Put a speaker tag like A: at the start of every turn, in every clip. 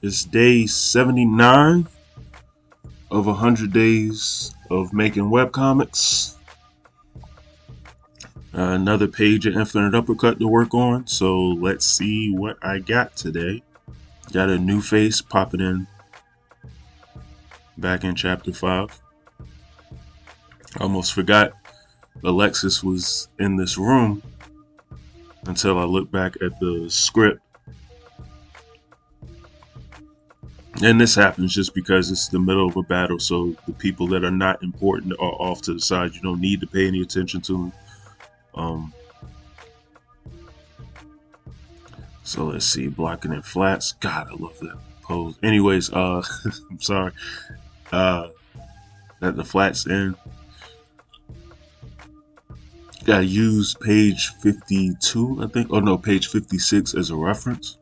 A: It's day 79 of 100 days of making webcomics. Another page of Infinite Uppercut to work on, so let's see what I got today. Got a new face popping in back in chapter 5. Almost forgot Alexis was in this room until I looked back at the script. And this happens just because it's the middle of a battle, so the people that are not important are off to the side. You don't need to pay any attention to them. So let's see, blocking in flats. God, I love that pose. Anyways, I'm sorry. That the flats in. Gotta use page 52, I think. Oh no, page 56 as a reference.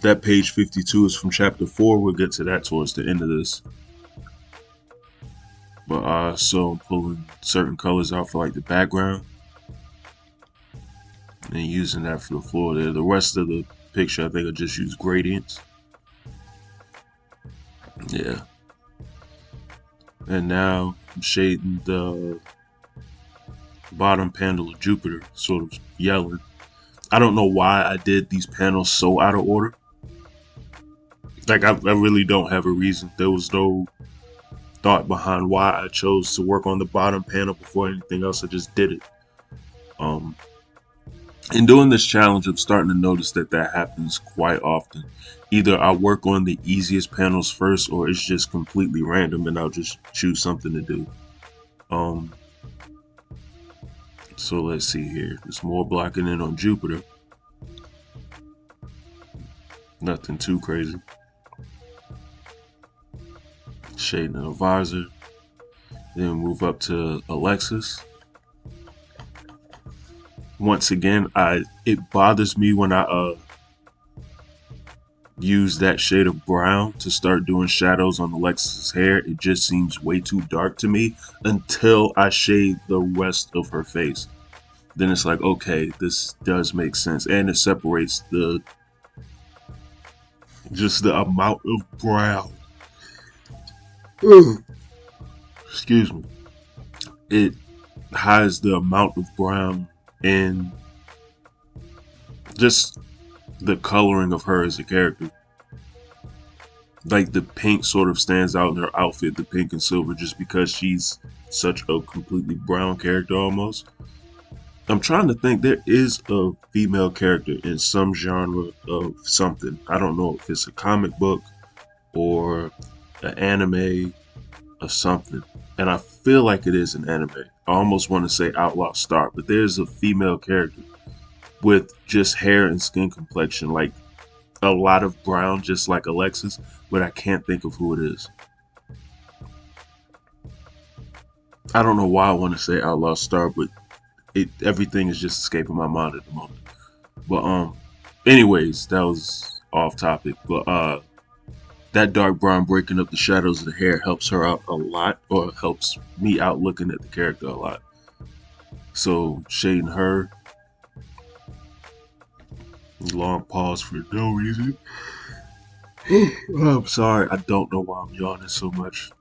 A: That page 52 is from chapter 4. We'll get to that towards the end of this. But so I'm pulling certain colors out for like the background and using that for the floor there. The rest of the picture I think I just use gradients. Yeah. And now I'm shading the bottom panel of Jupiter, sort of yelling. I don't know why I did these panels so out of order. Like I really don't have a reason. There was no thought behind why I chose to work on the bottom panel before anything else. I just did it. In doing this challenge, I'm starting to notice that happens quite often. Either I work on the easiest panels first, or it's just completely random and I'll just choose something to do. So let's see here. There's more blocking in on Jupiter. Nothing too crazy. Shading the visor. Then move up to Alexis. Once again, it bothers me when I use that shade of brown to start doing shadows on Alexis's hair. It just seems way too dark to me until I shade the rest of her face. Then it's like, okay, this does make sense, and it separates just the amount of brown. Excuse me. It hides the amount of brown in just the coloring of her as a character. Like the pink sort of stands out in her outfit, the pink and silver, just because she's such a completely brown character almost. I'm trying to think, there is a female character in some genre of something. I don't know if it's a comic book or an anime or something. And I feel like it is an anime. I almost want to say Outlaw Star, but there's a female character with just hair and skin complexion, like a lot of brown, just like Alexis, but I can't think of who it is. I don't know why I want to say Outlaw Star, but everything is just escaping my mind at the moment. But anyways, that was off topic. But that dark brown breaking up the shadows of the hair helps her out a lot, or helps me out looking at the character a lot. So shading her. Long pause for no reason. I'm sorry, I don't know why I'm yawning so much.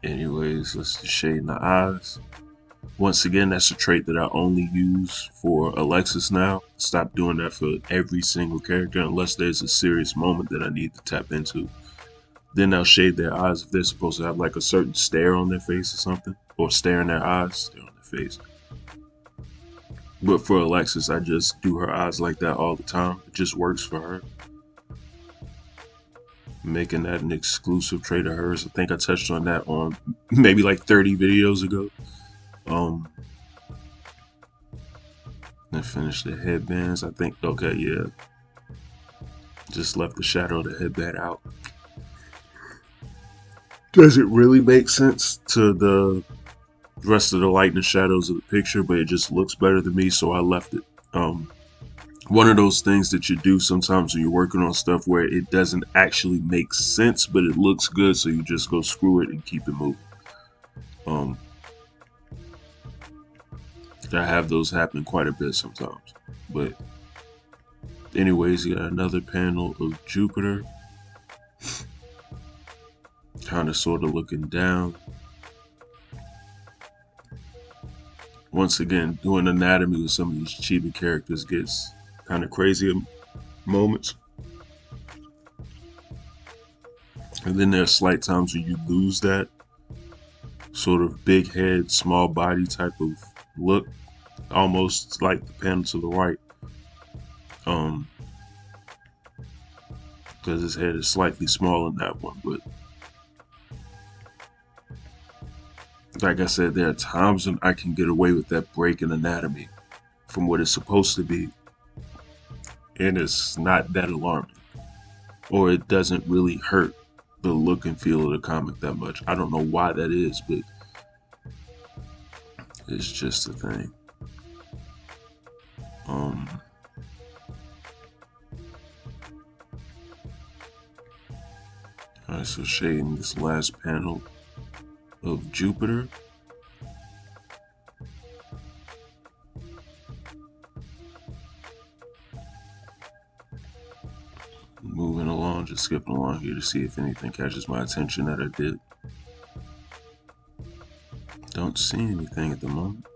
A: Anyways, let's just shade in the eyes. Once again, that's a trait that I only use for Alexis now. Stop doing that for every single character unless there's a serious moment that I need to tap into. Then I'll shade their eyes if they're supposed to have like a certain stare on their face or something. Or stare in their eyes, stare on their face. But for Alexis, I just do her eyes like that all the time. It just works for her. Making that an exclusive trait of hers. I think I touched on that on maybe like 30 videos ago. Then finish the headbands. I think, okay, yeah. Just left the shadow of the headband out. Does it really make sense to the rest of the light and shadows of the picture? But it just looks better to me, so I left it. One of those things that you do sometimes when you're working on stuff where it doesn't actually make sense, but it looks good, so you just go screw it and keep it moving. I have those happen quite a bit sometimes. But anyways, you got another panel of Jupiter, kind of sort of looking down. Once again, doing anatomy with some of these chibi characters gets kind of crazy at moments. And then there are slight times where you lose that sort of big head, small body type of look, almost like the panel to the right. Because his head is slightly smaller in that one, but like I said, there are times when I can get away with that break in anatomy from what it's supposed to be, and it's not that alarming, or it doesn't really hurt the look and feel of the comic that much. I don't know why that is, but it's just a thing. Alright, so shading this last panel of Jupiter. Moving along, just skipping along here to see if anything catches my attention that I did. Don't see anything at the moment.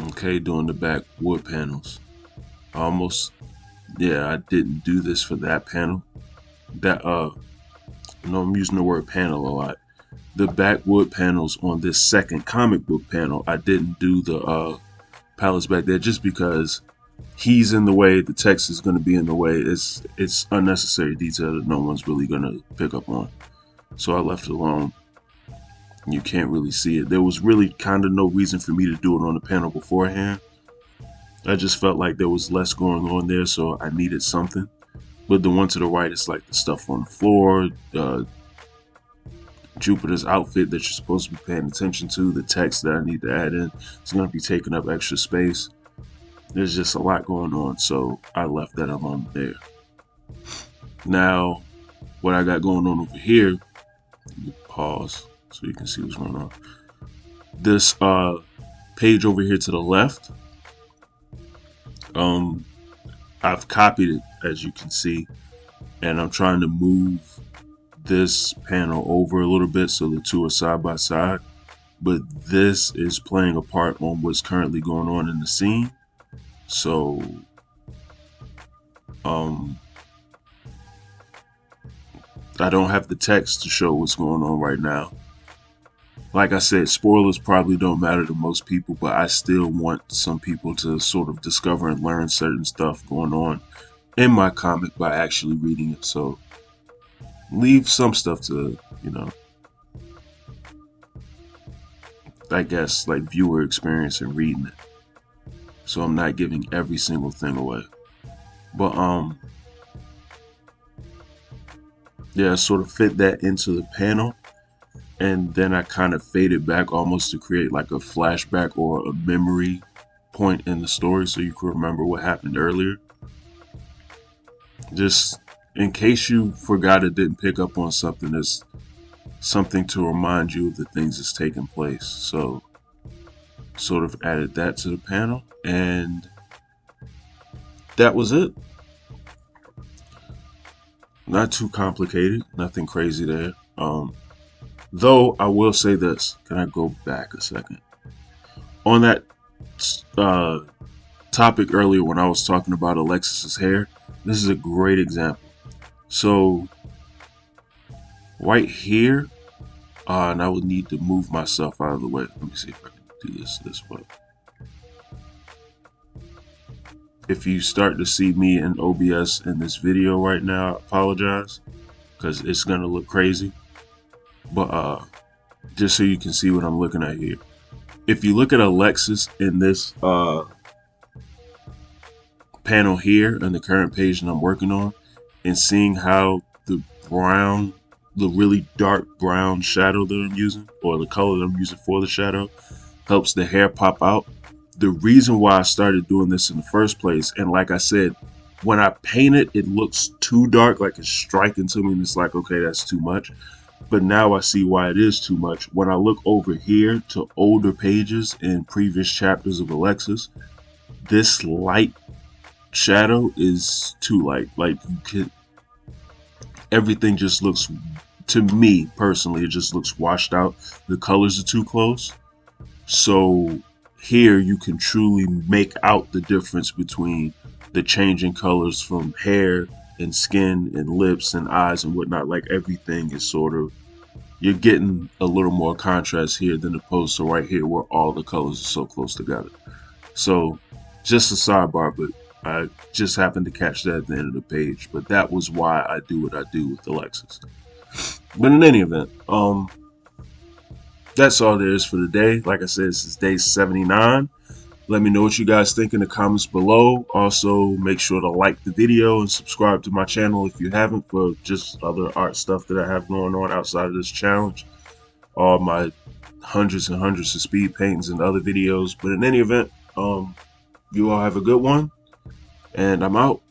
A: Okay, doing the back wood panels. Yeah, I didn't do this for that panel. No, I'm using the word panel a lot. The backwood panels on this second comic book panel, I didn't do the palettes back there just because he's in the way, the text is going to be in the way. It's unnecessary detail that no one's really going to pick up on. So I left it alone. You can't really see it. There was really kind of no reason for me to do it on the panel beforehand. I just felt like there was less going on there, so I needed something. But the one to the right is like the stuff on the floor, Jupiter's outfit that you're supposed to be paying attention to, the text that I need to add in. It's going to be taking up extra space. There's just a lot going on, so I left that alone there. Now, what I got going on over here, let me pause so you can see what's going on. This page over here to the left, I've copied it, as you can see, and I'm trying to move this panel over a little bit so the two are side by side, but this is playing a part on what's currently going on in the scene. So I don't have the text to show what's going on right now. Like I said, spoilers probably don't matter to most people, but I still want some people to sort of discover and learn certain stuff going on in my comic by actually reading it. So leave some stuff to, I guess, like viewer experience in reading it. So I'm not giving every single thing away. But yeah, I sort of fit that into the panel. And then I kind of faded back almost to create like a flashback or a memory point in the story so you can remember what happened earlier. Just in case you forgot or didn't pick up on something, there's something to remind you of the things that's taking place. So sort of added that to the panel, and that was it. Not too complicated, nothing crazy there. Though I will say this, can I go back a second? On that topic earlier when I was talking about Alexis's hair, this is a great example. So right here, and I would need to move myself out of the way. Let me see if I can do this way. If you start to see me in OBS in this video right now, I apologize, because it's gonna look crazy. But just so you can see what I'm looking at here. If you look at Alexis in this panel here on the current page that I'm working on, and seeing how the really dark brown shadow that I'm using, or the color that I'm using for the shadow, helps the hair pop out. The reason why I started doing this in the first place, and like I said, when I paint it, it looks too dark, like it's striking to me, and it's like, okay, that's too much. but now I see why it is too much. When I look over here to older pages in previous chapters of Alexis, this light shadow is too light. Like, you can, everything just looks, to me personally, it just looks washed out. The colors are too close. So here you can truly make out the difference between the changing colors from hair and skin and lips and eyes and whatnot. Like, everything is sort of, you're getting a little more contrast here than opposed to right here where all the colors are so close together. So just a sidebar, but I just happened to catch that at the end of the page. But that was why I do what I do with Alexis. But in any event, that's all there is for today. Like I said, this is day 79. Let me know what you guys think in the comments below. Also, make sure to like the video and subscribe to my channel if you haven't, for just other art stuff that I have going on outside of this challenge. All my hundreds and hundreds of speed paintings and other videos. But in any event, you all have a good one, and I'm out.